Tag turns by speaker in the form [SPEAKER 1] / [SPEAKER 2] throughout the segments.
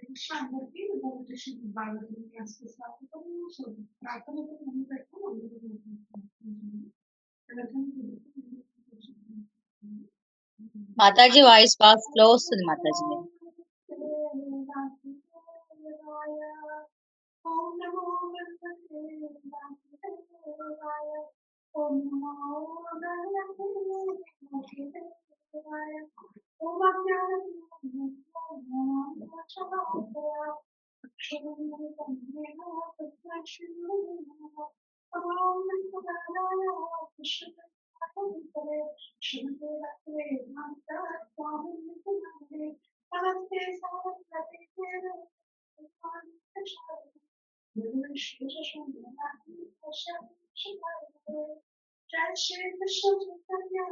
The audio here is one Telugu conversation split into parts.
[SPEAKER 1] కృష్ణ అందరికీ కృష్ణ భాగవతం క్లాస్కి స్వాగతం. సో ప్రార్థనతో మొదలు పెడతాం.
[SPEAKER 2] మాతాజీ వాయిస్ బాగా స్లో వస్తుంది మాతాజీ మీరు.
[SPEAKER 1] ఓం నమో భగవతే వాసుదేవాయ. ఓం నమో భగవతే వాసుదేవాయ. ఓం జయ శ్రీ కృష్ణ చైతన్య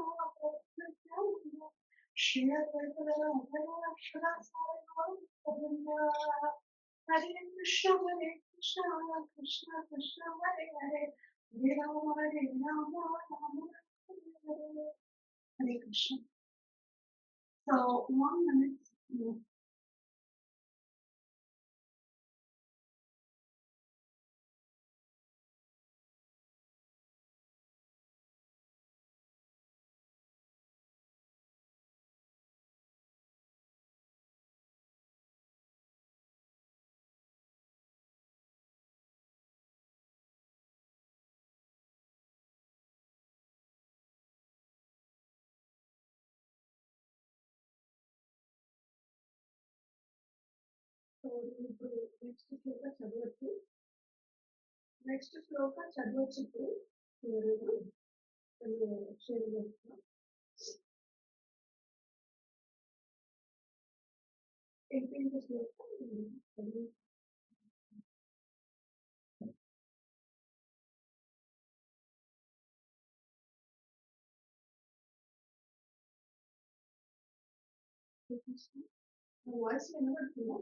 [SPEAKER 1] శ్రీ అద్వైత హరే కృష్ణ కృష్ణ కృష్ణ హరే హరే హరే రామ రామ రామ హరే కృష్ణ. So 1 minute. ఇప్పుడు నెక్స్ట్ శ్లోక చదవచ్చు. ఇప్పుడు షేర్ చేస్తున్నాం. 18th శ్లోక వాయిస్ వినబడుతుందా?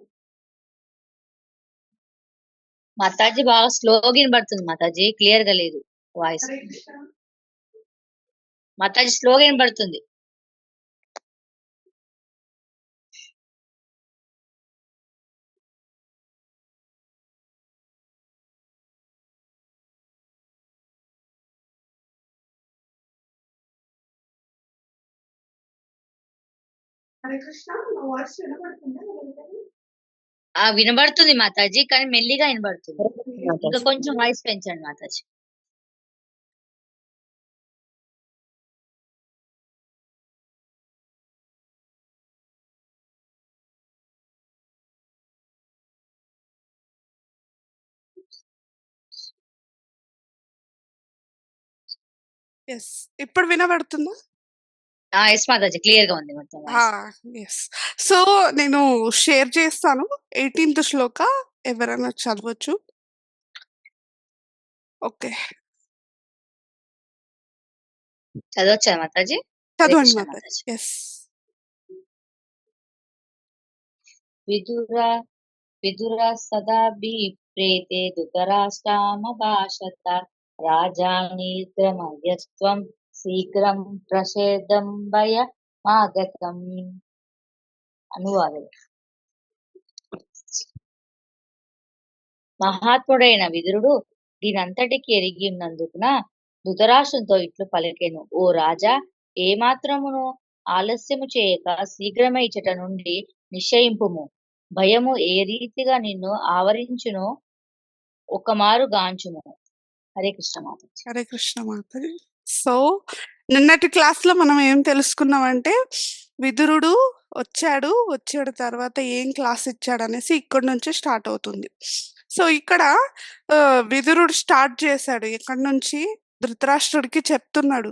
[SPEAKER 2] మాతాజీ బాగా స్లోగా వినబడుతుంది మాతాజీ, క్లియర్ గా లేదు వాయిస్.
[SPEAKER 1] హరే కృష్ణ.
[SPEAKER 2] మాతాజీ స్లోగా వినబడుతుంది.
[SPEAKER 1] హరే కృష్ణ. నా వాయిస్ వినబడుతుందా?
[SPEAKER 2] వినబడుతుంది మాతాజీ, కానీ మెల్లిగా వినబడుతుంది. ఇంకా కొంచెం వాయిస్ పెంచండి మాతాజీ.
[SPEAKER 1] ఎస్, ఇప్పుడు వినబడుతుందా?
[SPEAKER 2] ఎస్ మాతాజీ, క్లియర్ గా ఉంది మొత్తం వాయిస్.
[SPEAKER 1] ఎస్. సో నేను షేర్ చేస్తాను. 18th శ్లోక ఎవరైనా చదవచ్చు. ఓకే,
[SPEAKER 2] చదవచ్చా మాతాజీ?
[SPEAKER 1] చదవండి
[SPEAKER 2] కృష్ణ
[SPEAKER 1] మాతాజీ.
[SPEAKER 2] మాతాజీ.
[SPEAKER 1] ఎస్.
[SPEAKER 2] విదుర సదా ప్రేతే ధృతరాష్ట్రామభాషత రాజానీద్రమయస్త్వం శీఘ్రం ప్రసేదం భయమాగతం. అనువాదం. మహాత్ముడైన విదురుడు దీనంతటికి ఎరిగి ఉన్నందుకున ధృతరాష్ట్రంతో ఇట్లు పలికెను: ఓ రాజా, ఏమాత్రమును ఆలస్యము చేయక శీఘ్రమే ఇచ్చట నుండి నిశ్చయింపుము. భయము ఏ రీతిగా నిన్ను ఆవరించునో ఒకమారు గాంచుము. హరే కృష్ణ మాతాజీ.
[SPEAKER 1] హరే కృష్ణ మాతాజీ. సో నిన్నటి క్లాస్ లో మనం ఏం తెలుసుకున్నామంటే, విదురుడు వచ్చాడు తర్వాత ఏం క్లాస్ ఇచ్చాడు అనేసి ఇక్కడి నుంచి స్టార్ట్ అవుతుంది. సో ఇక్కడ విదురుడు స్టార్ట్ చేశాడు. ఎక్కడి నుంచి? ధృతరాష్ట్రుడికి చెప్తున్నాడు,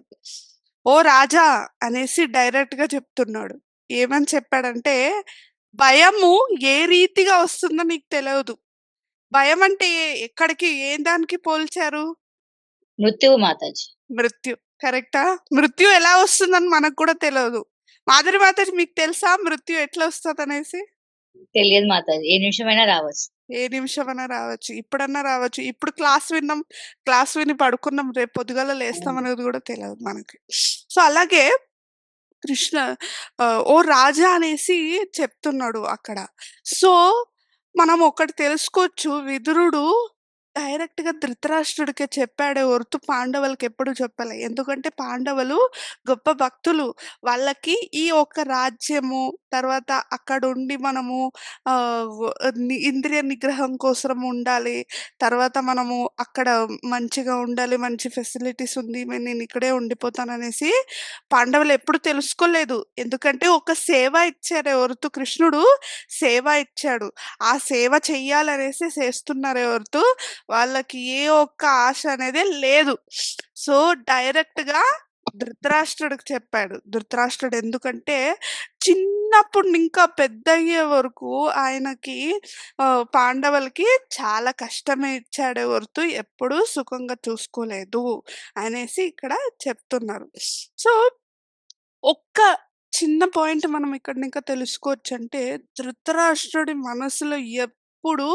[SPEAKER 1] ఓ రాజా అనేసి డైరెక్ట్ గా చెప్తున్నాడు. ఏమని చెప్పాడంటే, భయము ఏ రీతిగా వస్తుందో నీకు తెలియదు. భయం అంటే ఎక్కడికి ఏ దానికి పోల్చారు?
[SPEAKER 2] మృత్యువు మాతాజీ.
[SPEAKER 1] మృత్యు. కరెక్టా? మృత్యు ఎలా వస్తుందని మనకు కూడా తెలియదు. మాధురి మాతాజీ, మీకు తెలుసా మృత్యు ఎట్లా వస్తుంది అనేసి?
[SPEAKER 2] తెలియదు మాతాజీ. ఏ నిమిషమైనా రావచ్చు.
[SPEAKER 1] ఏ నిమిషమైనా రావచ్చు, ఇప్పుడన్నా రావచ్చు. ఇప్పుడు క్లాస్ విని పడుకున్నాం, రేపు పొద్దుగాల లేస్తాం అనేది కూడా తెలియదు మనకి. సో అలాగే కృష్ణ ఓ రాజా అనేసి చెప్తున్నాడు అక్కడ. సో మనం ఒకటి తెలుసుకోవచ్చు. విదురుడు డైరెక్ట్‌గా ధృతరాష్ట్రుడికే చెప్పాడే ఒర్తు పాండవులకెప్పుడు చెప్పలే. ఎందుకంటే పాండవులు గొప్ప భక్తులు. వాళ్ళకి ఈ ఒక్క రాజ్యము, తర్వాత అక్కడుండి మనము వ ఇంద్రియ నిగ్రహం కోసం ఉండాలి. తర్వాత మనము అక్కడ మంచిగా ఉండాలి. మంచి ఫెసిలిటీస్ ఉంది. నేనిక్కడే ఉండిపోతాననేసి పాండవులెప్పుడు తెలుసుకోలేదు. ఎందుకంటే ఒక సేవ ఇచ్చారు ఎవరుతూ కృష్ణుడు సేవ ఇచ్చాడు. ఆ సేవ చెయ్యాలనేసి చేస్తున్నారు ఎవరుతూ వాళ్ళకి ఏ ఒక్క ఆశ అనేదే లేదు. సో, డైరెక్ట్‌గా ధృతరాష్ట్రుడికి చెప్పాడు. ధృతరాష్ట్రుడు ఎందుకంటే చిన్నప్పుడు ఇంకా పెద్దయ్యే వరకు ఆయనకి పాండవులకి చాలా కష్టమే ఇచ్చాడే ಹೊರತು ఎప్పుడూ సుఖంగా చూసుకోలేదు అనేసి ఇక్కడ చెప్తున్నారు. సో, ఒక్క చిన్న పాయింట్ మనం ఇక్కడ తెలుసుకోవచ్చంటే, ధృతరాష్ట్రుడి మనసులో ఎప్పుడు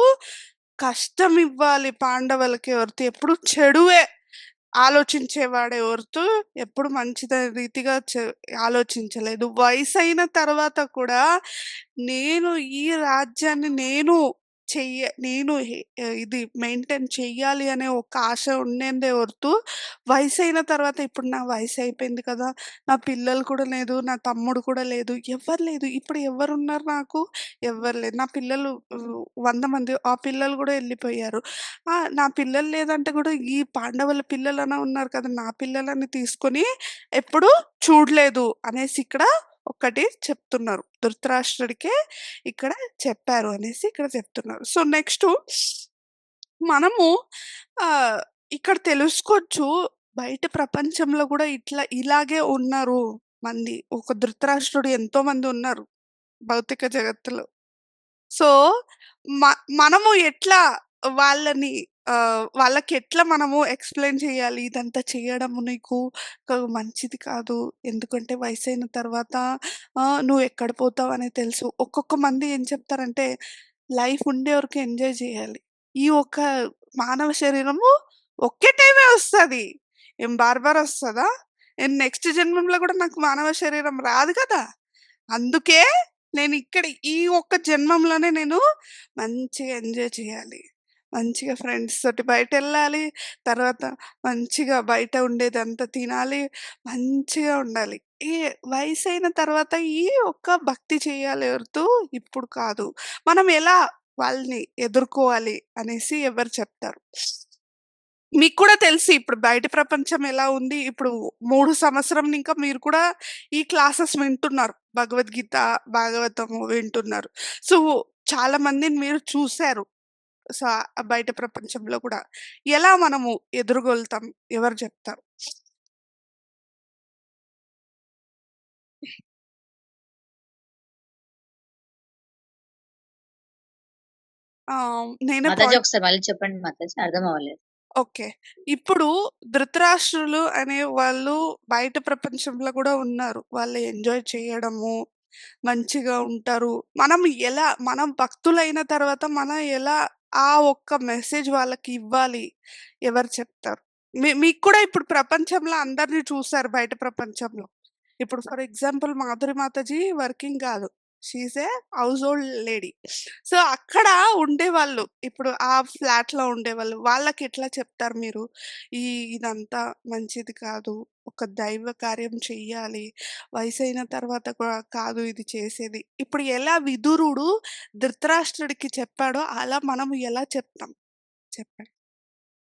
[SPEAKER 1] కష్టమివ్వాలి పాండవులకి ಹೊರತು ఎప్పుడు చెడువే ఆలోచించేవాడే ಹೊರತು ఎప్పుడు రీతిగా ఆలోచించలేదు. వయసైన తర్వాత కూడా నేను ఈ రాజ్యాన్ని ఇది మెయింటైన్ చెయ్యాలి అనే ఒక ఆశ ఉండేందే ಹೊರತು వయసైన తర్వాత ఇప్పుడు నా వయసయిపోయింది కదా! నా పిల్లలు కూడా లేదు. నా తమ్ముడు కూడా లేదు. ఎవ్వరు లేదు. ఇప్పుడు ఎవరున్నారు నాకు? ఎవ్వరు లేదు. నా పిల్లలు 100 మంది. ఆ పిల్లలు గూడా ఎళ్ళిపోయారు. నా పిల్లలు లేదంటే గూడా ఈ పాండవుల పిల్లలన్నా ఉన్నారు కదా! నా పిల్లలని తీసుకొని ఎప్పుడు చూడలేదు అనేసి ఇక్కడ ఒకటి చెప్తున్నారు. ధృతరాష్ట్రుడికే ఇక్కడ చెప్పారు అనేసి ఇక్కడ చెప్తున్నారు. సో, నెక్స్టు మనము ఆహ్, ఇక్కడ తెలుసుకోవచ్చు బయట ప్రపంచంలో గూడా ఇలాగే ఉన్నారు మంది. ఒక ధృతరాష్ట్రుడు ఎంతో మంది ఉన్నారు భౌతిక జగత్తులో. సో, మ మనము ఎట్లా వాళ్ళని వాళ్ళకెట్లా మనము ఎక్స్‌ప్లెయిన్ చేయాలి? ఇదంతా చేయడము నీకు మంచిది కాదు. ఎందుకంటే వయసైన తర్వాత నువ్వెక్కడ పోతావనేది తెలుసు. ఒక్కొక్క మంది ఏం చెప్తారంటే, లైఫ్ ఉండే వరకు ఎంజాయ్ చేయాలి. ఈ ఒక్క మానవ శరీరము ఒకే టైమే వస్తది. ఏం బార్ బార్ వస్తదా? నెక్స్ట్ జన్మంలో గూడా నాకు మానవ శరీరం రాదు కదా! అందుకే నేనిక్కడ ఈ ఒక్క జన్మంలోనే నేను మంచిగా ఎంజాయ్ చేయాలి. మంచిగా ఫ్రెండ్స్ తోటి బయటెళ్ళాలి. తర్వాత మంచిగా బయట ఉండేదంతా తినాలి. మంచిగా ఉండాలి. ఈ వయసైన తర్వాత ఈ ఒక్క భక్తి చేయాలి ఎవరితో ఇప్పుడు కాదు. మనం ఎలా వాళ్ళని ఎదుర్కోవాలి అనేసి ఎవరు చెప్తారు. మీకు కూడా తెలుసు ఇప్పుడు బయట ప్రపంచం ఎలా ఉంది. ఇప్పుడు 3 సంవత్సరం ఇంకా మీరు కూడా ఈ క్లాసెస్ వింటున్నారు. భగవద్గీత, భాగవతము వింటున్నారు. సో, చాలా మందిని మీరు చూసారు. సో, బయట ప్రపంచంలో కూడా. ఎలా మనము ఎదురుగొలుతాం? ఎవరు చెప్తారు? నేనే
[SPEAKER 2] మాతాజీ
[SPEAKER 1] పాయింట్
[SPEAKER 2] ఒకసారి మళ్ళీ చెప్పండి మాతాజీ అర్థం అవ్వలేదు.
[SPEAKER 1] ఓకే. ఇప్పుడు ధృతరాష్ట్రులు అనే వాళ్ళు బయట ప్రపంచంలో గూడా ఉన్నారు. వాళ్ళు ఎంజాయ్ చేయడము, మంచిగా ఉంటారు. మనం భక్తులైన తర్వాత మనం ఎలా ఆ ఒక్క మెసేజ్ వాళ్ళకి ఇవ్వాలి? ఎవరు చెప్తారు? మీకు కూడా ఇప్పుడు ప్రపంచంలో అందరిని చూసారు బయట ప్రపంచంలో. ఇప్పుడు for example 'Madhuri Mataji' working గాదు. She is a household lady. So, అక్కడ ఉండేవాళ్ళు. ఇప్పుడు ఆ ఫ్లాట్‌లో ఉండేవాళ్ళు. వాళ్ళకెట్లా చెప్తారు మీరు? ఈ ఇదంతా మంచిది కాదు. ఒక దైవ కార్యం చెయ్యాలి. వయసైన తర్వాత కాదు ఇది చేసేది. ఇప్పుడు ఎలా విదురుడు ధృతరాష్ట్రుడికి చెప్పాడో, అలా మనం ఎలా చెప్తాం? చెప్పండి.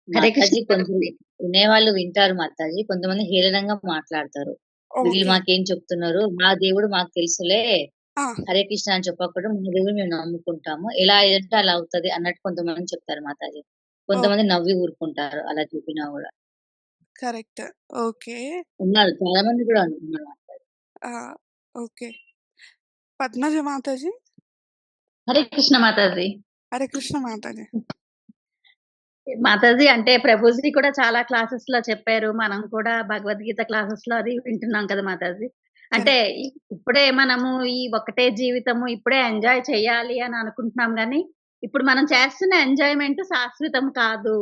[SPEAKER 3] హరే కృష్ణ
[SPEAKER 2] మాతాజీ కొంచెం వినేవాళ్ళు వింటారు మాతాజీ. కొంతమంది హేళనంగా మాట్లాడతారు. వీళ్ళు
[SPEAKER 1] ఓకే.
[SPEAKER 2] మాకేం చెప్తున్నారు? మా దేవుడు మాకు తెలుసులే.
[SPEAKER 1] ఆ!
[SPEAKER 2] హరే కృష్ణ అని చెప్పకుండా మన దేవుడిని మేము నమ్ముకుంటాము. ఎలా అయ్యంటే అలా అవుతది అన్నట్టు కొంతమంది చెప్తారు మాతాజీ.
[SPEAKER 1] ఓహ్!
[SPEAKER 2] కొంతమంది నవ్వి ఊరుకుంటారు అలా చెప్పినా గూడా.
[SPEAKER 1] కరెక్ట్. ఓకే.
[SPEAKER 2] ఉన్నారు. చాలా మంది కూడా ఉన్నారు.
[SPEAKER 1] ఆ! ఓకే. పద్మజ మాతాజీ.
[SPEAKER 3] హరే కృష్ణ మాతాజీ.
[SPEAKER 1] హరే కృష్ణ మాతాజీ.
[SPEAKER 3] మాతాజీ అంటే ప్రభుజీ కూడా చాలా క్లాసెస్‌లో చెప్పారు. మనం కూడా భగవద్గీత క్లాసెస్‌లో అది వింటున్నాం కదా మాతాజీ. అంటే
[SPEAKER 1] కరెక్ట్.
[SPEAKER 3] ఇప్పుడే మనము ఈ ఒక్కటే జీవితము ఇప్పుడే ఎంజాయ్ చేయాలి అని అనుకుంటున్నాం గానీ, ఇప్పుడు మనం చేస్తున్న ఎంజాయ్‌మెంట్ శాశ్వతం కాదు.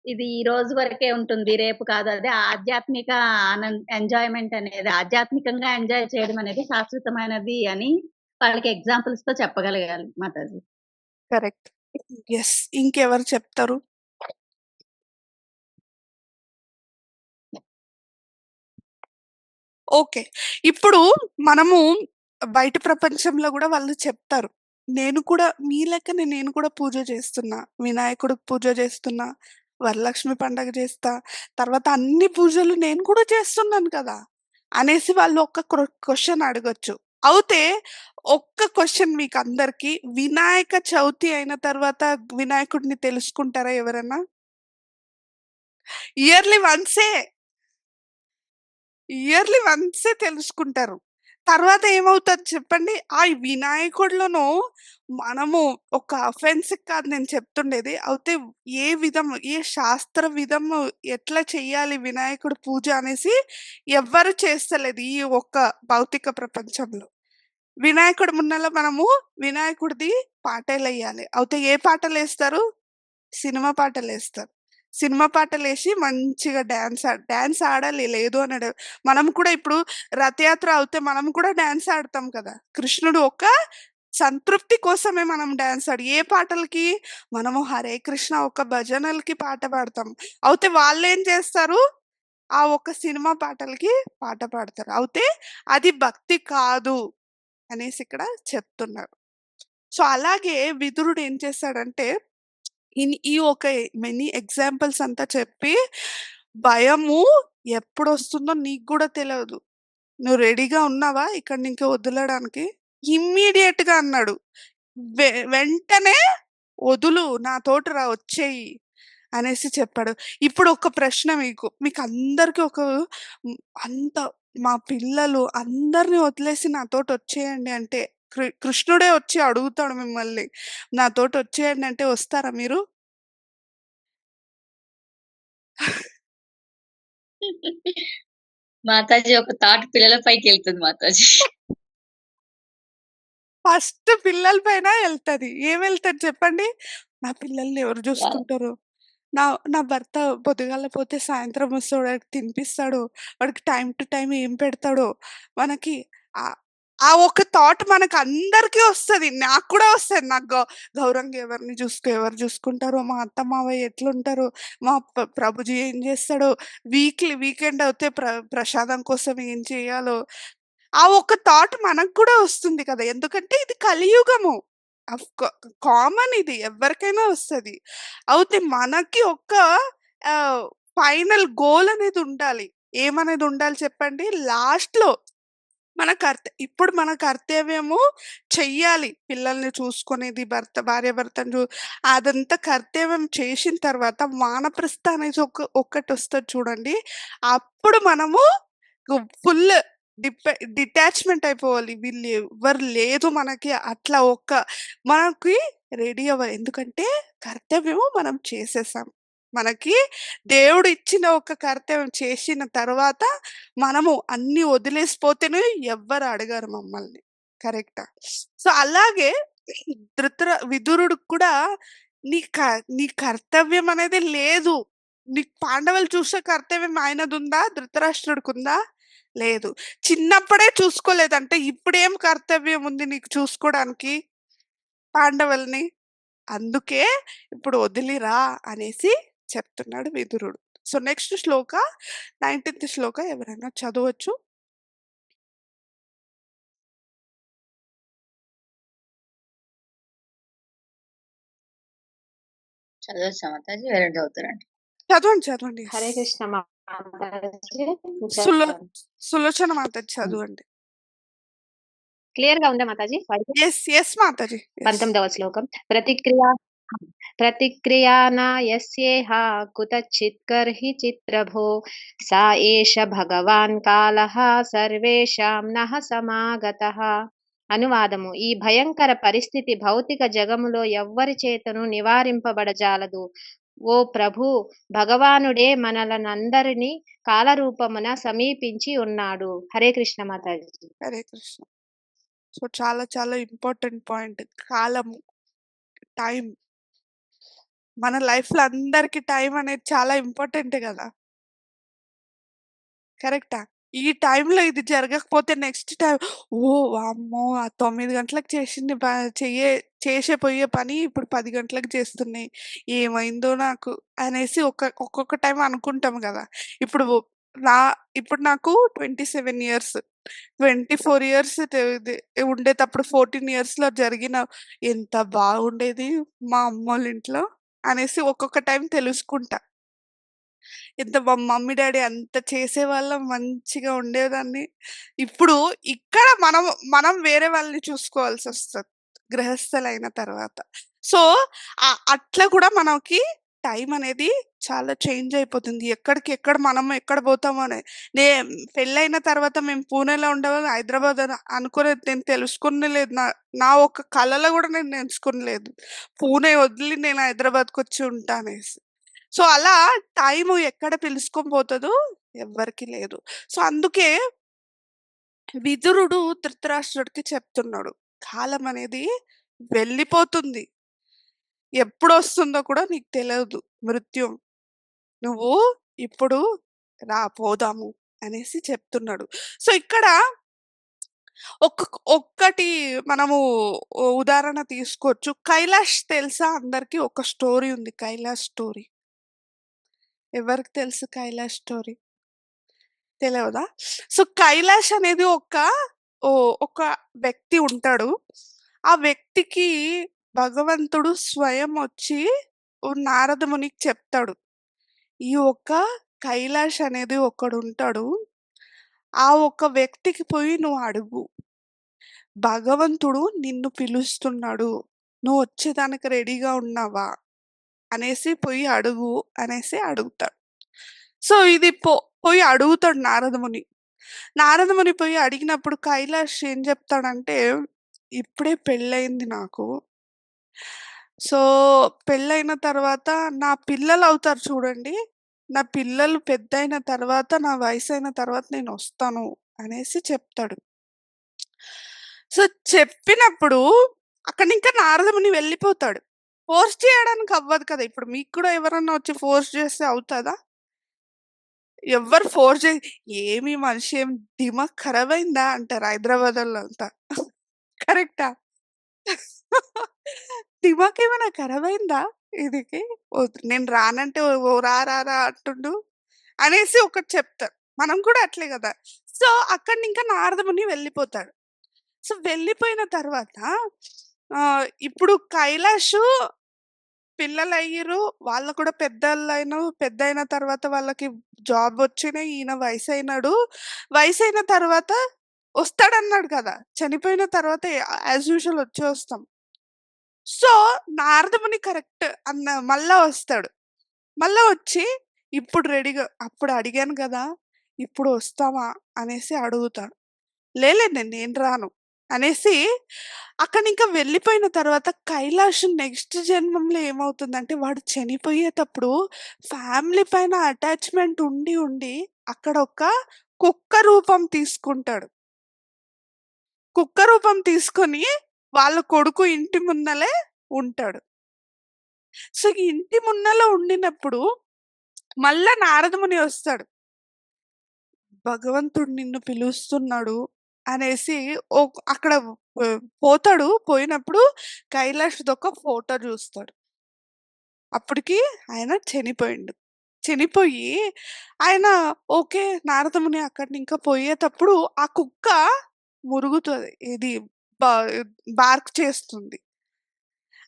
[SPEAKER 3] ఇది ఈ రోజు వరకే ఉంటుంది. రేపు కాదు. అదే ఆధ్యాత్మిక ఎంజాయ్‌మెంట్ అనేది ఆధ్యాత్మికంగా ఎంజాయ్ చేయడం అనేది శాశ్వతమైనది అని వాళ్ళకి ఎగ్జాంపుల్స్‌తో చెప్పగలగాలి మాతాజీ.
[SPEAKER 1] కరెక్ట్. యెస్. ఇంకెవరు చెప్తారు? ఓకే. ఇప్పుడు మనము బయట ప్రపంచంలో గూడా వాళ్ళు చెప్తారు. నేను కూడా మీ లెక్కనే నేను కూడా పూజ చేస్తున్నా. వినాయకుడికి పూజ చేస్తున్నా. వరలక్ష్మి పండగ చేస్తా. తర్వాత అన్ని పూజలు నేను కూడా చేస్తున్నాను కదా! అనేసి వాళ్ళు ఒక క్వెషన్ అడగొచ్చు. అయితే ఒక్క క్వెషన్ మీకందరికి వినాయక చవితి అయిన తర్వాత వినాయకుడిని తెలుసుకుంటారా ఎవరన్నా? ఇయర్‌లీ వన్సే. ఇయర్‌లీ వన్సే తెలుసుకుంటారు. తర్వాత ఏమవుతది చెప్పండి? ఆ వినాయకుడిలోనూ మనము ఒక అఫెన్స్‌కి కాదు నేను చెప్తుండేది. అయితే ఏ విధం ఏ శాస్త్ర విధము ఎట్లా చెయ్యాలి వినాయకుడి పూజ అనేసి ఎవ్వరు చేస్తలేదు ఈ ఒక్క భౌతిక ప్రపంచంలో. వినాయకుడి ముందల మనము వినాయకుడిది పాటలెయ్యాలి. అయితే ఏ పాటలేస్తారు? సినిమా పాటలేస్తారు. సినిమా పాటలేసి మంచిగా డాన్స్ ఆడాలి. లేదు అనడు. మనం కూడా ఇప్పుడు రథయాత్ర అవుతే మనం కూడా డాన్స్ ఆడతాం కదా! కృష్ణుడు ఒక సంతృప్తి కోసమే మనం డాన్స్ ఏ పాటలకి? మనము 'హరే కృష్ణ' ఒక భజనలకి పాట పాడతాం. అయితే వాళ్ళేం చేస్తారు? ఆ ఒక్క సినిమా పాటలకి పాట పాడతారు. అయితే అది భక్తి కాదు అనేసి ఇక్కడ చెప్తున్నారు. సో, అలాగే విదురుడు ఏం చేశాడంటే ఈ ఒక మెనీ ఎగ్జాంపుల్స్ అంతా చెప్పి, భయము ఎప్పుడొస్తుందో నీకు గూడా తెలవదు. నువ్వు రెడీగా ఉన్నావా ఇక్కడి నుంచి వదలడానికి? ఇమ్మీడియేట్‌గా అన్నాడు. వెంటనే వదులు నాతోటి రా వచ్చేయి అనేసి చెప్పాడు. ఇప్పుడు ఒక ప్రశ్న మీకు. మీకందరికి ఒక హ్మ్, అంత మా పిల్లలు అందరిని వదిలేసి నాతోటొచ్చేయండి అంటే, కృష్ణుడే వచ్చి అడుగుతాడు మిమ్మల్ని. నాతోటొచ్చేయండి అంటే వస్తారా మీరు?
[SPEAKER 2] మాతాజీ ఒక థాట్ పిల్లల పైకెళ్తుంది మాతాజీ.
[SPEAKER 1] ఫస్ట్ పిల్లల పైన ఎళ్తది. ఏమెళ్తది చెప్పండి? నా పిల్లల్ని ఎవరు
[SPEAKER 2] వావ్!
[SPEAKER 1] జూసుకుంటారు? నా నా భర్త పొద్దుగాల పోతే సాయంత్రం వస్తాడు. వాడికి తినిపిస్తాడు. వాడికి టైమ్ టు టైమ్ ఏం పెడతాడో, మనకి ఆహ్, ఆ ఒక్క థాట్ మనకందరికీ వస్తది. నాకు కూడా వస్తది. నాకు గౌరంగా ఎవరు జూసుకుంటారో, మా అత్త, మావయ్య ఎట్లుంటారో, మా ప్రభుజీ ఏం జేస్తాడో, వీకెండ్ అవుతే ప్రసాదం కోసం ఏం చేయాలో, ఆ ఒక్క థాట్ మనకు కూడా వస్తుంది కదా! ఎందుకంటే ఇది కలియుగము. ఆఫ్ కా కామన్ ఇది ఎవ్వరికైనా వస్తది. అయితే మనకి ఒక ఆహ్, ఫైనల్ గోల్ అనేది ఉండాలి. ఏమనేది ఉండాలి చెప్పండి? లాస్ట్‌లో ఇప్పుడు మన కర్తవ్యము చెయ్యాలి. పిల్లల్ని చూసుకునేది భార్యాభర్తను అదంతా కర్తవ్యం చేసిన తర్వాత వానప్రస్థ అనేసి ఒక్కటొస్తది చూడండి. అప్పుడు మనము ఫుల్ డిటాచ్‌మెంట్ అయిపోవాలి. వీళ్ళు ఎవ్వరు లేదు మనకి అట్లా మనకి రెడీ అవ్వాలి. ఎందుకంటే కర్తవ్యము మనం చేసేసాం. మనకి దేవుడు ఇచ్చిన ఒక కర్తవ్యం చేసిన తర్వాత మనము అన్నీ వదిలేసిపోతేనే ఎవ్వరు అడగరు మమ్మల్ని. కరెక్టా? సో, అలాగే విదురుడుకి కూడా నీ కర్తవ్యం అనేది లేదు. నీకు పాండవులు చూసే కర్తవ్యం ఆయనదుందా? ధృతరాష్ట్రుడికుందా? లేదు. చిన్నప్పుడే చూసుకోలేదంటే ఇప్పుడేం కర్తవ్యం ఉంది నీకు చూసుకోడానికి పాండవుల్ని? అందుకే ఇప్పుడు వదిలిరా అనేసి చెప్తున్నాడు విదురుడు. సో, నెక్స్ట్ శ్లోక 19థ్ శ్లోక ఎవరైనా చదవచ్చు?
[SPEAKER 2] చదవచ్చా మాతాజీ? ఎవరైనా చదువుతారండి?
[SPEAKER 1] చదవండి.
[SPEAKER 3] హరే
[SPEAKER 1] యెస్.
[SPEAKER 3] కృష్ణ మాతాజీ.
[SPEAKER 1] సులో సులోచన మాతాజి చదవండి.
[SPEAKER 3] క్లియర్‌గా ఉందా మాతాజీ? వాయిస్?
[SPEAKER 1] యెస్ మాతాజి. యెస్.
[SPEAKER 3] 19వ శ్లోకం. ప్రతిక్రియా न यस्येह कुतचित् कर्हिचित् प्रभो सा एष భగవాన్ కాలః సర్వేషాం నః సమాగతః. అనువాదము: ఈ భయంకర పరిస్థితి భౌతిక జగములో ఎవ్వరి చేతను నివారింపబడజాలదు. ఓ ప్రభు, భగవానుడే మనలనందరినీ కాలరూపమున సమీపించి ఉన్నాడు. హరే కృష్ణ మాతాజీ.
[SPEAKER 1] హరే కృష్ణ. సో, చాలా చాలా ఇంపార్టెంట్ పాయింట్. కాలము, టైం. మన లైఫ్‌లో అందరికి టైం అనేది చాలా ఇంపార్టెంటే గదా! కరెక్టా? ఈ టైంలో ఇది జరగకపోతే నెక్స్ట్ టైమ్ ఓహ్! వామ్మో! ఆ 9 గంటలకు చేసింది చేసే పోయే పని ఇప్పుడు 10 గంటలకు చేస్తున్నాయి. ఏమైందో నాకు అనేసి ఒక్కొక్క టైం అనుకుంటాం గదా! ఇప్పుడు నా ఇప్పుడు నాకు 27 ఇయర్స్. 24 ఇయర్స్ ఇది ఉండేటప్పుడు 14 ఇయర్స్‌లో జరిగిన ఎంత బాగుండేది మా అమ్మోళ్ళ ఇంట్లో అనేసి ఒక్కొక్క టైం తెలుసుకుంటా. మా మమ్మీ, డ్యాడీ అంత చేసేవాళ్ళం, మంచిగా ఉండేదాన్ని. ఇప్పుడు ఇక్కడ మనం వేరే వాళ్ళని చూసుకోవాల్సొస్తది. గృహస్థులైన తర్వాత. సో, అట్లా కూడా మనకి టైం అనేది చాలా చేంజ్ అయిపోతుంది. మనం ఎక్కడ పోతామో అని. నే పెళ్లయిన తర్వాత మేము పూణేలో ఉండేవాళ్ళం, హైదరాబాద్ అనుకునేది నేను తెలుసుకోనే లేదు. నా నా ఒక్క కలలో కూడా నేను తెలుసుకోలేదు. పూణే వదిలి నేను హైదరాబాద్‌కొచ్చి ఉంటా అనేసి. సో, అలా టైము ఎక్కడ పిలుచుకొని పోతదో ఎవ్వరికీ లేదు. సో, అందుకే విదురుడు ధృతరాష్ట్రుడికి చెప్తున్నాడు. కాలం అనేది వెళ్ళిపోతుంది. ఎప్పుడొస్తుందో కూడా నీకు తెలవదు మృత్యువు. నువ్వు ఇప్పుడు రా పోదాము అనేసి చెప్తున్నాడు. సో, ఇక్కడ ఒక్కటి మనము ఉదాహరణ తీసుకోవచ్చు. 'కైలాష్' తెలుసా అందరికి? ఒక స్టోరీ ఉంది 'కైలాష్' స్టోరీ. ఎవరికి తెలుసు 'కైలాష్' స్టోరీ? తెలవదా? సో, 'కైలాష్' అనేది ఒక వ్యక్తి ఉంటాడు. ఆ వ్యక్తికి భగవంతుడు స్వయం వచ్చి నారద మునికి చెప్తాడు. ఈ ఒక్క కైలాష్ అనేది ఒకడుంటాడు. ఆ ఒక్క వ్యక్తికి పోయి నువ్వు అడుగు. భగవంతుడు నిన్ను పిలుస్తున్నాడు. నువ్వు వచ్చేదానికి రెడీగా ఉన్నావా? అనేసి పోయి అడుగు అనేసి అడుగుతాడు. సో, ఇది పోయి అడుగుతాడు నారదముని. నారదముని పోయి అడిగినప్పుడు కైలాష్ ఏం చెప్తాడంటే, "ఇప్పుడే పెళ్ళయింది నాకు. సో, పెళ్ళైన తర్వాత నా పిల్లలవుతారు చూడండి. నా పిల్లలు పెద్దయిన తర్వాత, నా వయసైన తర్వాత నేనొస్తాను" అనేసి చెప్తాడు. సో, చెప్పినప్పుడు అక్కడినింకా నారదముని వెళ్ళిపోతాడు. ఫోర్స్ చేయడానికి అవ్వదు కదా! ఇప్పుడు మీకు కూడా ఎవరన్నా వచ్చి ఫోర్స్ చేస్తే అవుతదా? ఎవ్వరు ఫోర్స్ జే "ఏమి మనిషి ఏం దిమాగ్ ఖరాబయిందా?" అంటారు హైదరాబాదోళ్ళంతా. కరెక్టా? దిమాగేమైనా ఖరాబయిందా ఈడికి? నేను రానంటే ఓ రా రా రా అంటుండు అనేసి ఒకటి చెప్తారు. మనం కూడా అట్లే గదా! సో, అక్కడినింకా నారదముని వెళ్ళిపోతాడు. సో, వెళ్ళిపోయిన తర్వాత ఇప్పుడు కైలాషు పిల్లలయ్యిర్రు. వాళ్ళు కూడా పెద్దయిన తర్వాత వాళ్ళకి జాబొచ్చినాయి. ఈయన వయసయినాడు. వయసైన తర్వాత వస్తాడన్నాడు కదా! చనిపోయిన తర్వాత యాజ్ యూజువల్ వచ్చే వస్తాం. సో, నారదముని కరెక్ట్ మళ్ళా వస్తాడు. మళ్ళా వచ్చి ఇప్పుడు రెడీగా అప్పుడు అడిగాను గదా! ఇప్పుడు వస్తావా? అనేసి అడుగుతాడు. లేలే నేను రాను అనేసి అక్కడినింకా వెళ్ళిపోయిన తర్వాత కైలాష్ నెక్స్ట్ జన్మంలో ఏమవుతుందంటే వాడు చనిపోయేటప్పుడు ఫ్యామిలీ పైన అటాచ్‌మెంట్ ఉండి, ఉండి అక్కడ ఒక కుక్క రూపం తీసుకుంటాడు. కుక్క రూపం తీసుకొని వాళ్ళ కొడుకు ఇంటి ముందలే ఉంటాడు. సో, ఇంటి ముందల ఉండినప్పుడు మళ్ళా నారదముని వస్తాడు. భగవంతుడు నిన్ను పిలుస్తున్నాడు అనేసి అక్కడ పోతాడు. పోయినప్పుడు కైలాష్‌దొక ఫోటో జూస్తాడు. అప్పటికి ఆయన చనిపోయిండు. చనిపోయి ఆయన ఓకే. నారదముని అక్కడినింకా పోయేటప్పుడు ఆ కుక్క మురుగుతది. బా బార్క్ చేస్తుంది.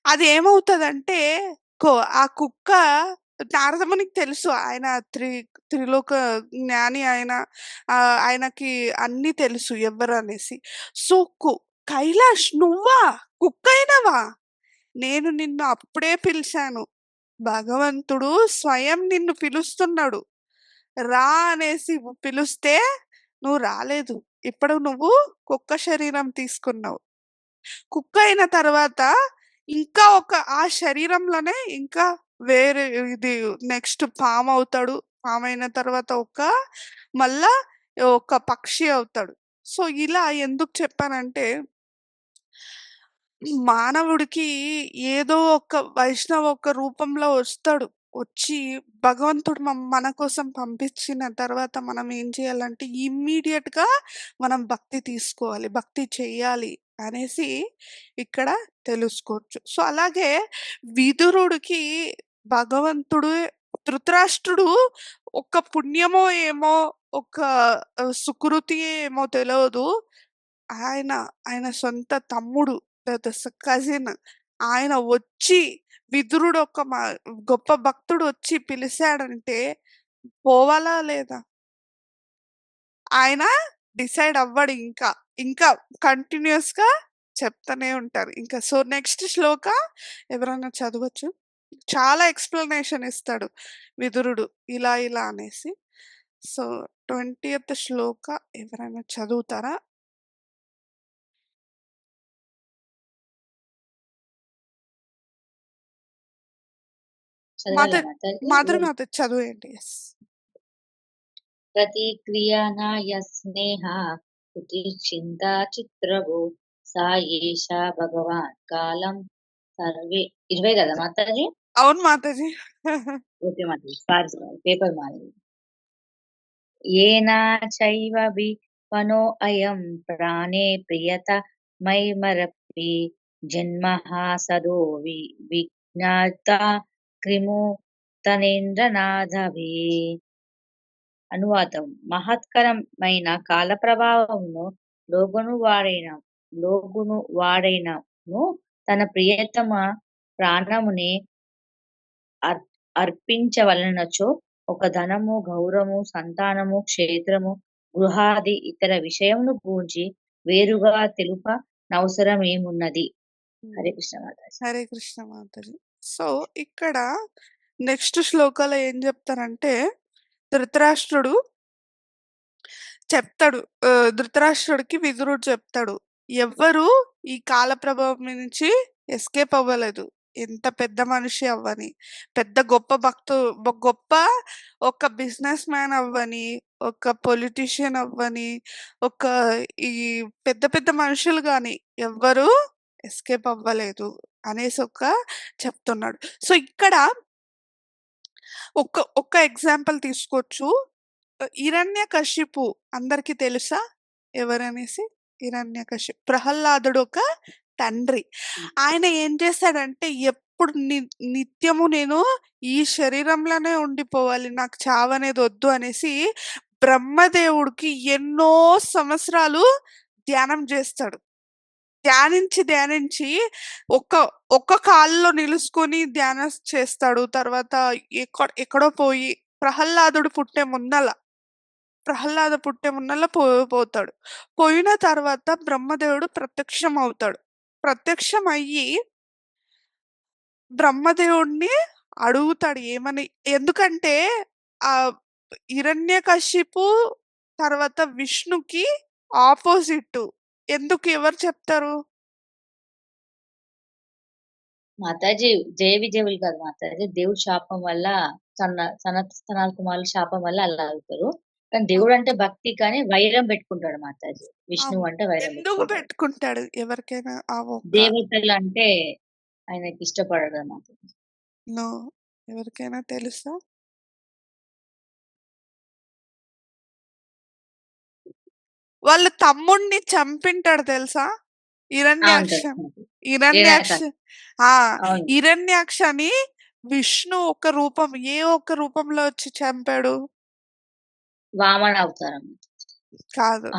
[SPEAKER 1] అది ఏమవుతదంటే కొ ఆ కుక్క నారదమునికి తెలుసు ఆయన త్రిలోక జ్ఞాని ఆయన. ఆయనకి అన్నీ తెలుసు ఎవ్వరనేసి. సో, "కైలాష్ నువ్వా? కుక్కయినవా? నేను నిన్ను అప్పుడే పిలిచాను. భగవంతుడు స్వయం నిన్ను పిలుస్తున్నాడు. రా అనేసి పిలుస్తే నువ్వు రాలేదు. ఇప్పుడు నువ్వు కుక్క శరీరం తీసుకున్నావు. కుక్క అయిన తర్వాత ఇంకా ఆ శరీరంలోనే ఇంకా వేరే ఇది నెక్స్ట్ పామవుతాడు. పామయిన తర్వాత మళ్ళా ఒక పక్షి అవుతాడు. సో, ఇలా ఎందుకు చెప్పానంటే మానవుడికి ఏదో ఒక వైష్ణవ ఒక రూపంలో వస్తాడు. వచ్చి భగవంతుడు మన కోసం పంపించిన తర్వాత మనం ఏం చేయాలంటే ఇమ్మీడియట్‌గా మనం భక్తి తీసుకోవాలి. భక్తి చెయ్యాలి అనేసి ఇక్కడ తెలుసుకోవచ్చు. సో, అలాగే విదురుడికి భగవంతుడు ధృతరాష్ట్రుడు ఒక పుణ్యమో ఏమో, ఒక సుకృతియో ఏమో తెలవదు. ఆయన, ఆయన సొంత తమ్ముడు కజిన్ ఆయన వచ్చి విదురుడు ఒక గొప్ప భక్తుడు వచ్చి పిలిసాడంటే పోవాలా లేదా? ఆయన డిసైడ్ అవ్వడు ఇంకా. ఇంకా కంటిన్యూయస్‌గా చెప్తూనే ఉంటారు. ఇంకా సో, నెక్స్ట్ శ్లోక ఎవరైనా చదవచ్చు. చాలా ఎక్స్‌ప్లనేషన్ ఇస్తాడు విదురుడు ఇలా ఇలా అనేసి. సో, 20థ్ శ్లోక ఎవరైనా చదువుతారా?
[SPEAKER 2] చదవాలా మాతాజీ?
[SPEAKER 1] మాధురిమాత చదివేయండి. యెస్.
[SPEAKER 2] ప్రతిక్రియానా యస్నేహ కుటిర్చింతా చిత్రభో సా ఏషా భగవాన్ కాలం సర్వే 20 కదా మాతాజీ?
[SPEAKER 1] అవును Mataji.
[SPEAKER 2] Okay Mataji. Sorry paper మారింది. ఏనా చైవ విపనో అయం ప్రాణే ప్రియత మైమరపి జన్మః సదో విజ్ఞాత క్రిముతనేంద్రనాథభి. అనువాదం: మహత్కరమైన కాల ప్రభావమును లోగును వాడైనను తన ప్రియతమ ప్రాణమునే అర్పించవలనచో ఒక ధనము, గౌరవము, సంతానము, క్షేత్రము, గృహాది ఇతర విషయమును గూర్చి వేరుగా తెలుప నవసరమేమున్నది. హరే కృష్ణ మాతాజీ.
[SPEAKER 1] హరే కృష్ణ మాతాజీ. సో, ఇక్కడ నెక్స్ట్ శ్లోకాలో ఏం చెప్తారంటే ధృతరాష్ట్రుడు చెప్తాడు. ధృతరాష్ట్రుడికి విదురుడు చెప్తాడు. ఎవ్వరు ఈ కాల ప్రభావం నుంచి ఎస్కేప్ అవ్వలేదు. ఎంత పెద్ద మనిషి అవ్వని, పెద్ద గొప్ప ఒక బిజినెస్ మ్యాన్ అవ్వని, ఒక పొలిటీషియన్ అవ్వని, ఒక ఈ పెద్ద పెద్ద మనుషులు గాని ఎవ్వరు ఎస్కేప్ అవ్వలేదు అనేసి చెప్తున్నాడు. సో, ఇక్కడ ఒక్క ఎగ్జాంపుల్ తీసుకోవచ్చు. హిరణ్యకశిపు అందరికి తెలుసా ఎవరనేసి? హిరణ్యకశిపు ప్రహ్లాదుడు ఒక తండ్రి. ఆయన ఏం చేశాడంటే ఎప్పుడు నిత్యము నేను ఈ శరీరంలోనే ఉండిపోవాలి, నాకు చావనేది వద్దు అనేసి బ్రహ్మదేవుడికి ఎన్నో సంవత్సరాలు ధ్యానం చేస్తాడు. ధ్యానించి ఒక్క కాలులో నిలుసుకొని ధ్యానం చేస్తాడు. తర్వాత ఎక్కడో పోయి ప్రహ్లాదుడు పుట్టే మున్నల పోతాడు. పోయిన తర్వాత బ్రహ్మదేవుడు ప్రత్యక్షం అవుతాడు. ప్రత్యక్షం అయ్యి బ్రహ్మదేవుడిని అడుగుతాడు ఏమని. ఎందుకంటే ఆ హిరణ్యకశిపు తర్వాత విష్ణుకి ఆపోజిట్. ఎందుకు ఎవరు చెప్తారు?
[SPEAKER 2] మాతాజీ జయ విజయులు కాదు మాతాజీ, దేవుడి శాపం వల్ల సనత్ కుమారుల శాపం వల్ల అలా అవుతారు. కానీ దేవుడు అంటే భక్తి, కానీ వైరం పెట్టుకుంటాడు మాతాజీ. విష్ణువు అంటే వైరం
[SPEAKER 1] ఎందుకు పెట్టుకుంటాడు? ఎవరికైనా
[SPEAKER 2] దేవతలు అంటే ఆయనకి ఇష్టపడడు మాతాజీ.
[SPEAKER 1] ఎవరికైనా తెలుసా? వాళ్ళ తమ్ముడిని చంపింటాడు తెలుసా? హిరణ్యాక్షని విష్ణు ఒక రూపం ఏ ఒక్క రూపంలో వచ్చి చంపాడు?
[SPEAKER 2] వామన అవతారం
[SPEAKER 1] కాదు,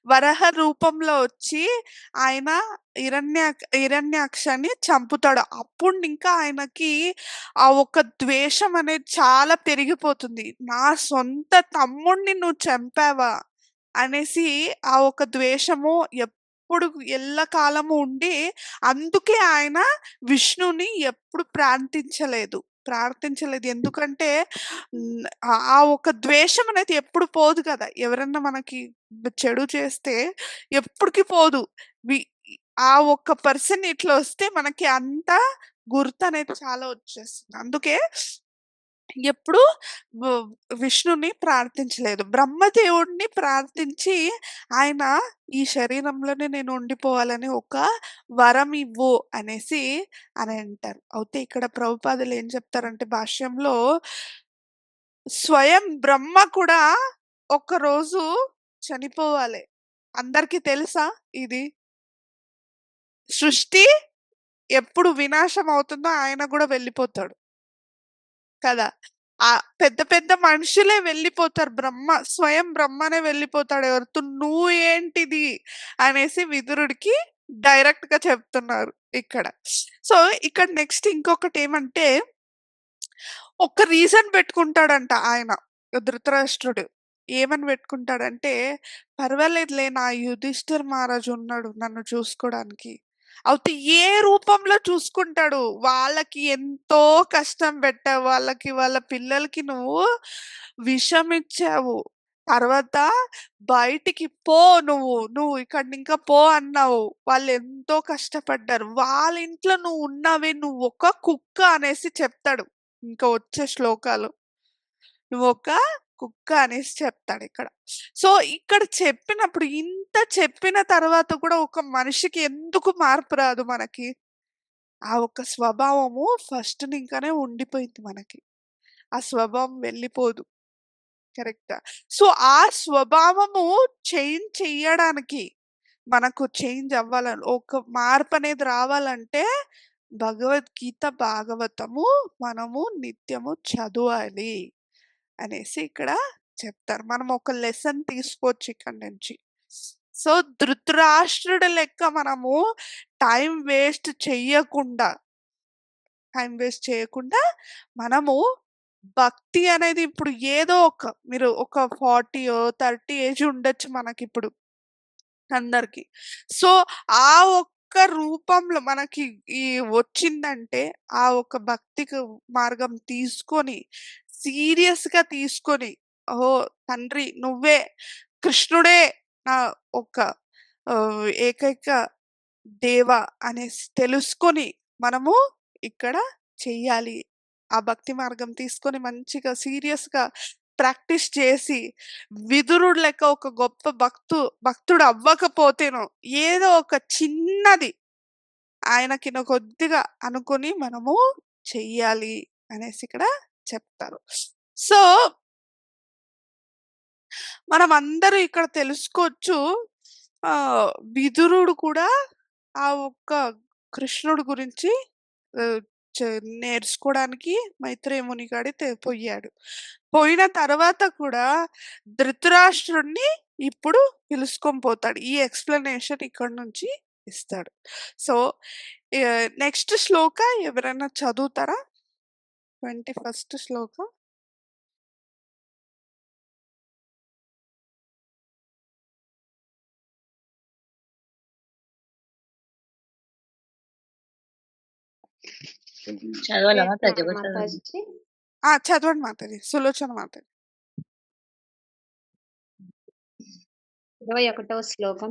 [SPEAKER 1] వరహ రూపంలో వచ్చి ఆయన హిరణ్యాక్షని చంపుతాడు. అప్పుడు ఇంకా ఆయనకి ఆ ఒక ద్వేషం అనేది చాలా పెరిగిపోతుంది. నా సొంత తమ్ముడిని నువ్వు చంపావా అనేసి ఆ ఒక ద్వేషము ఎప్పుడు ఎల్లకాలము ఉండి, అందుకే ఆయన విష్ణుని ఎప్పుడు ప్రార్థించలేదు. ఎందుకంటే ఆ ఒక ద్వేషం అనేది ఎప్పుడు పోదు కదా. ఎవరన్నా మనకి చెడు చేస్తే ఎప్పటికి పోదు. ఆ ఒక్క పర్సన్ ఇట్లా వస్తే మనకి అంత గుర్తు అనేది చాలా వచ్చేస్తుంది. అందుకే ఎప్పుడు వ విష్ణుని ప్రార్థించలేదు. బ్రహ్మదేవుడిని ప్రార్థించి ఆయన ఈ శరీరంలోనే నేను ఉండిపోవాలని ఒక వరం ఇవ్వు అనేసి అని అంటారు. అయితే ఇక్కడ ప్రభుపాదులు ఏం చెప్తారంటే భాష్యంలో స్వయం బ్రహ్మ కూడా ఒకరోజు చనిపోవాలి. అందరికీ తెలుసా ఇది? సృష్టి ఎప్పుడు వినాశం అవుతుందో ఆయన కూడా వెళ్ళిపోతాడు. కదా! పెద్ద పెద్ద మనుషులే వెళ్ళిపోతారు. స్వయం బ్రహ్మనే వెళ్ళిపోతాడు. ఎవరితో "నువ్వు ఏంటిది" అనేసి విదురుడికి డైరెక్ట్‌గా చెప్తున్నారు ఇక్కడ. సో, ఇక్కడ నెక్స్ట్ ఇంకొకటేమంటే ఒక రీజన్ పెట్టుకుంటాడంట ఆయన ధృతరాష్ట్రుడు. ఏమని పెట్టుకుంటాడంటే, "పర్వాలేదులే నా యుధిష్ఠిర్ మహారాజు ఉన్నాడు నన్ను చూసుకోడానికి." అయితే ఏ రూపంలో చూసుకుంటాడు? వాళ్ళకి ఎంతో కష్టం పెట్టావు. వాళ్ళ పిల్లలకి నువ్వు విషం ఇచ్చావు. తర్వాత బయటికి పో నువ్వు ఇక్కడనింకా పో అన్నావు. వాళ్ళెంతో కష్టపడ్డారు. వాళ్ళ ఇంట్లో నువ్వు ఉన్నావే నువ్వొక కుక్క అనేసి చెప్తాడు. ఇంకా వచ్చే శ్లోకాలు. నువ్వొక కుక్క అనేసి చెప్తాడిక్కడ. సో, ఇక్కడ చెప్పినప్పుడు ఇంత చెప్పిన తర్వాత కూడా ఒక మనిషికి ఎందుకు మార్పు రాదు మనకి? ఆ ఒక్క స్వభావము ఫస్ట్ నింకానే ఉండిపోయింది మనకి. ఆ స్వభావం వెళ్ళిపోదు. కరెక్టా? సో, ఆ స్వభావము చేంజ్ చెయ్యడానికి మనకు చేంజ్ అవ్వాలని ఒక మార్పనేది రావాలంటే భగవద్గీత, భాగవతము మనము నిత్యము చదవాలి అనేసి ఇక్కడ చెప్తారు. మనం ఒక లెసన్ తీసుకోవచ్చు ఇక్కడి నుంచి. సో, ధృతరాష్ట్రుడి లెక్క మనము టైం వేస్ట్ చెయ్యకుండా మనము భక్తి అనేది ఇప్పుడు ఏదో మీరు ఒక 40 30 ఏజ్ ఉండొచ్చు మనకిప్పుడు అందరికి. సో, ఆ ఒక్క రూపంలో మనకి ఈ వచ్చిందంటే, ఆ ఒక భక్తికి మార్గం తీసుకొని, సీరియస్‌గా తీసుకొని, ఓహ్! తండ్రి నువ్వే, కృష్ణుడే నా ఒక ఏకైక దేవ అనేసి తెలుసుకొని, మనము ఇక్కడ చెయ్యాలి. ఆ భక్తి మార్గం తీసుకొని మంచిగా సీరియస్‌గా ప్రాక్టీస్ చేసి, విదురుడు లెక్క ఒక గొప్ప భక్తుడు అవ్వకపోతేను, ఏదో ఒక చిన్నది ఆయనకి కొద్దిగా అనుకుని మనము చెయ్యాలి అనేసి ఇక్కడ చెప్తారు. సో, మనమందరూ ఇక్కడ తెలుసుకోవచ్చు. విదురుడు కూడా ఆ ఒక్క కృష్ణుడు గురించి ఆహ్, చ నేర్చుకోవడానికి మైత్రేయ ముని పోయాడు. పోయిన తర్వాత కూడా ధృతరాష్ట్రుడిని ఇప్పుడు పిలుచుకొని పోతాడు. ఈ ఎక్స్‌ప్లనేషన్ ఇక్కడి నుంచి ఇస్తాడు. సో, నెక్స్ట్ శ్లోక ఎవరైనా చదువుతారా? 21 శ్లోక.
[SPEAKER 2] చదవాలా మాతాజీ? ఎవరు చదవాలి?
[SPEAKER 3] మాతాజీ
[SPEAKER 1] చదవండి మాతాజీ. సులోచన మాతాజీ.
[SPEAKER 3] 21వ శ్లోకం.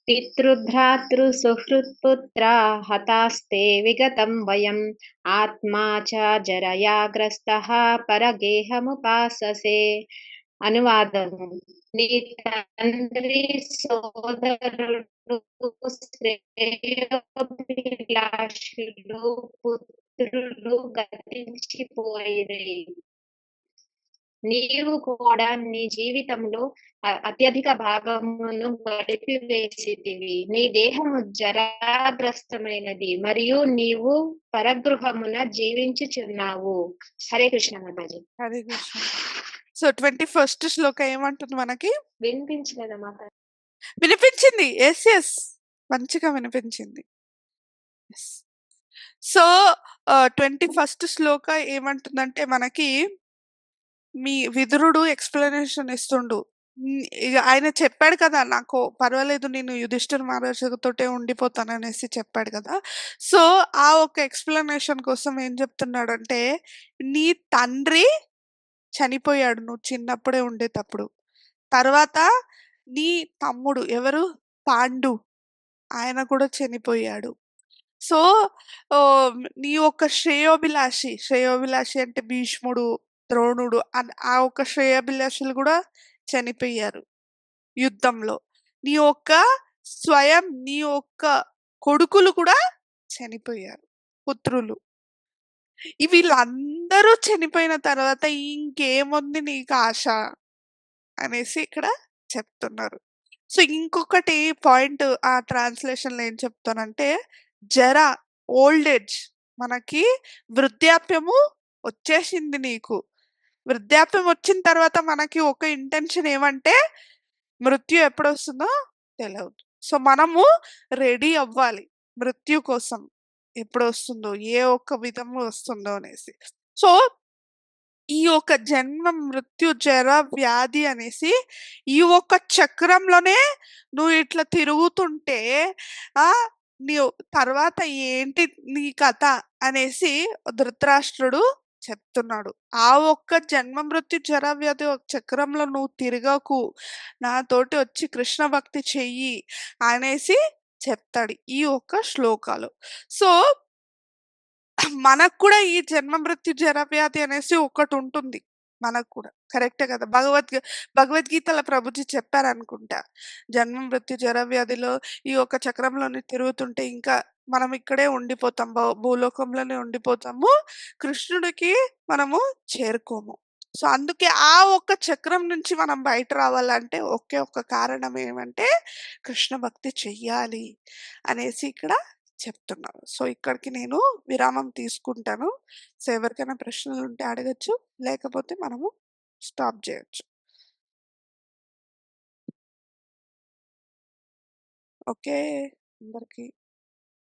[SPEAKER 3] పితృభ్రాతృసుహృత్పుత్రా హతాస్తే విగతం వయం ఆత్మా చ జరయా గ్రస్తః పరగేహముపాససే. అనువాదము. నీ తండ్రి సోదరుడు శ్రేయోభిలాషులు పుత్రులు గతించిపోయిరి. నీవు కూడా నీ జీవితంలో అత్యధిక భాగమును గడిపివేసితివి. నీ దేహము జరాగ్రస్తమైనది మరియు నీవు పరగృహమున జీవించుచున్నావు. హరే కృష్ణ మాతాజీ.
[SPEAKER 1] హరే కృష్ణ. సో, 21 శ్లోక ఏమంటుంది మనకి?
[SPEAKER 3] వినిపించలేదా మాతాజీ?
[SPEAKER 1] వినిపించింది. యెస్. మంచిగా వినిపించింది. యెస్. సో, 21 శ్లోక ఏమంటుందంటే మనకి మీ విదురుడు ఎక్స్‌ప్లనేషన్ ఇస్తుండు. ఇగ ఆయన చెప్పాడు కదా! నాకు పర్వాలేదు నేను యుధిష్ఠిర్ మహారాజుతోటే ఉండిపోతాననేసి చెప్పాడు కదా! సో, ఆ ఒక ఎక్స్‌ప్లనేషన్ కోసం ఏం చెప్తున్నాడంటే, నీ తండ్రి చనిపోయాడు నువ్వు చిన్నప్పుడే ఉండేటప్పుడు. తర్వాత నీ తమ్ముడు ఎవరు? పాండు. ఆయన కూడా చనిపోయాడు. సో, నీ యొక్క శ్రేయోభిలాషి అంటే భీష్ముడు, ద్రోణుడు ఆ ఒక్క శ్రేయోభిలాషులు గూడా చనిపోయారు యుద్ధంలో. నీ యొక్క కొడుకులు కూడా చనిపోయారు. పుత్రులు. వీళ్ళందరూ చనిపోయిన తర్వాత ఇంకేముంది నీకు ఆశ అనేసి ఇక్కడ చెప్తున్నారు. సో, ఇంకొకటి పాయింట్ ఆ ట్రాన్స్‌లేషన్‌లో ఏం చెప్తానంటే, జర, ఓల్డ్ ఏజ్ మనకి వృద్ధాప్యము వచ్చేసింది నీకు. వృద్ధాప్యం వచ్చిన తర్వాత మనకి ఒక ఇంటెన్షన్ ఏమంటే, మృత్యు ఎప్పుడొస్తుందో తెలవదు. సో, మనము రెడీ అవ్వాలి మృత్యు కోసం. ఎప్పుడొస్తుందో, ఏ ఒక్క విధంలో వస్తుందో అనేసి. సో, ఈ యొక్క జన్మ, మృత్యు, జర, వ్యాధి అనేసి ఈ ఒక్క చక్రంలోనే నువ్వు ఇట్లా తిరుగుతుంటే నీవు తర్వాత ఏంటి నీ కథ అనేసి ధృతరాష్ట్రుడు చెప్తున్నాడు. ఆ ఒక్క జన్మ, మృత్యు, జర, వ్యాధి ఒక చక్రంలో నువ్వు తిరగకు. నాతోటి వచ్చి కృష్ణ భక్తి చెయ్యి అనేసి చెప్తాడు ఈ ఒక్క శ్లోకాలు. సో, మనకు కూడా ఈ జన్మ, మృత్యు, జర, వ్యాధి అనేసి ఒకటుంటుంది. మనకు కూడా. కరెక్టే కదా! భగవద్గీతలో ప్రభుజీ చెప్పారనుకుంటా. జన్మ, మృత్యు, జర, వ్యాధిలో ఈ యొక్క చక్రంలోనే తిరుగుతుంటే ఇంకా మనం ఇక్కడే ఉండిపోతాం. భూలోకంలోనే ఉండిపోతాము. కృష్ణుడికి మనము చేరుకోము. సో, అందుకే ఆ ఒక్క చక్రం నుంచి మనం బయట రావాలంటే ఒకే ఒక్క కారణం ఏమంటే కృష్ణ భక్తి చెయ్యాలి అనేసి ఇక్కడ చెప్తున్నారు. సో, ఇక్కడికి నేను విరామం తీసుకుంటాను. సో, ఎవరికైనా ప్రశ్నలుంటే అడగొచ్చు. లేకపోతే మనము స్టాప్ జేయొచ్చు. ఓకే. అందరికి